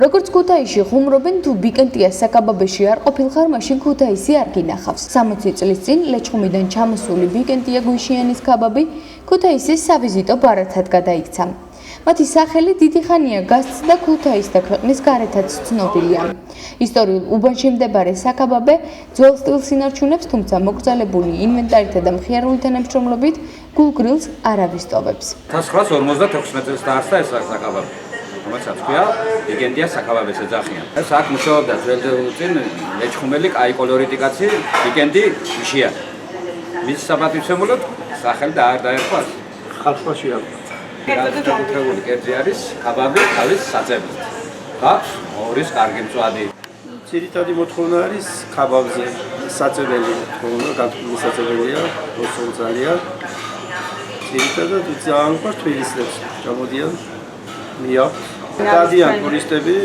როგორც ქუთაისში ხუმრობენ თუ ბიკენტიას საკაბაბეში არ ყოფილხარ, მაშინ ქუთაისი არ გინახავს. 60 წლის წინ ლეჩხუმიდან ჩამოსული ბიკენტია გვიშიანის კაბაბი ქუთაისის სავიზიტო ბარათად გადაიქცა. მათი სახელი დიდი ხანია გასცდა ქუთაის და ქვეყნის გარეთაც ცნობილია. ისტორიულ უბანში მდებარე საკაბაბე ძველ სტილს ინარჩუნებს, თუმცა მოკრძალებული ინვენტარითა და მხიარული თანამშრომლობით გულგრილს არ ავისტოვებს. 1956 წელს დაარსდა ეს საკაბაბე. რომელსაც ქვია ბიკენტიას საკაბაბეს ეძახიან. ეს აქ მუშაობდა ძველ წინ ლეჩხუმელი კაი კოლორიტი კაცი ბიკენტი გვიშიანი. მის საპატივცემულოდ სახელი დაერქვა ხალხმა შეარყა. გაკეთებული კერძი არის კაბაბი თავის საწევით. აქვს ორის კარგი მწვადი. ძირითადი მოთხოვნა არის კაბაბზე საწეველი მოთხოვნა, გათვლილი საწეველია, მოსულზალია. ძირითადად ძალიან გვაქვს თბილისელებს ჩამოდიან დადიან ტურისტები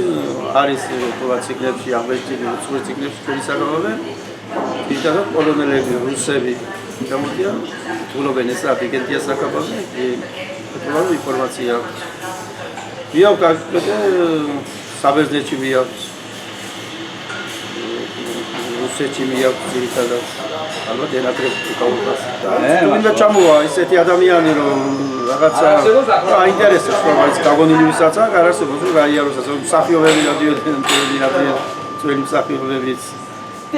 არის პროვინციებში, აღნიშნული უცხოური ციკლებში ჩვენი საკაბაბე. ძირითადად პოლონელები, რუსები ჩამოდიან, თულობენ ეს ბიკენტიას საკაბაბე. Probabil informația. Iau ca pe საბერძნეთში მიაქვს. რუსეთში მიაქვს ძირითადად. ალბათ ენატრებს უკავებას. თუნდა ჩამოვა ისეთი ადამიანი რომ რაღაცა აინტერესებს რომ ის გაგონილი ვისაც არ არსებობს რომ გაიაროსაც რომ მსახიობები დადიოდნენ ძველი მსახიობებიც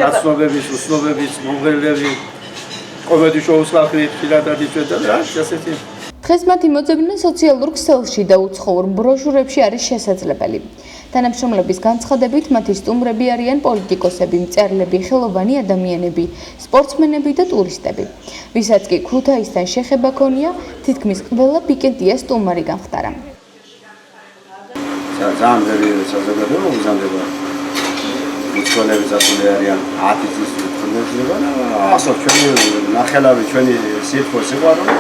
ნაცნობების, უსნობების, მომღერლები კომედი შოუს ხალხით ფილადად იწვევდა და ასეთი დღეს მათი მოძებნა სოციალურ ქსელში და უცხოურ ბროშურებში არის შესაძლებელი. თანამშრომლების განცხადებით, მათი სტუმრები არიან პოლიტიკოსები, მწერლები, ხელოვანი ადამიანები, სპორტსმენები და ტურისტები. ვისაც კი ქუთაისთან შეხება ქონია, თითქმის ყველა ბიკენტიას სტუმარი გამხდარა. ძალიან ძლიერი საზოგადოება მოგზაურობა. უცხოელები ზაფხული არიან 10 წლის თუნდეშება და ასო ჩვენი ნახელავი ჩვენი სიტყვა სიყვარული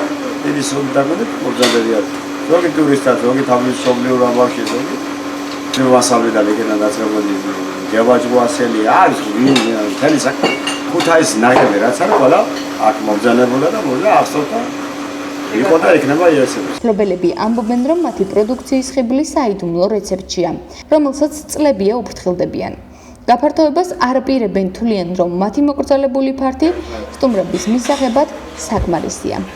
დიდი სოლიდარობით მოგზაურებია. ზოგი ტურისტად, ზოგი თავისუფლად ამბავში ზოგი. მასალიდან ეგენა დაწყებული ჯავაჯუასელი არის მთელი ქუთაის ნაკრები რაც არის ყველა აქ მოგზაურებულა და მოვიდა ახსოვდა იყო და იქნება იესები. მფლობელები ამბობენ, რომ მათი პროდუქციის ხიბლი საიდუმლო რეცეპტშია, რომელსაც წლებია უფრთხილდებიან. გაფართოებას არ პირებენ, თვლიან, რომ მათი მოკრძალებული ფართი სტუმრების მისაღებად საკმარისია.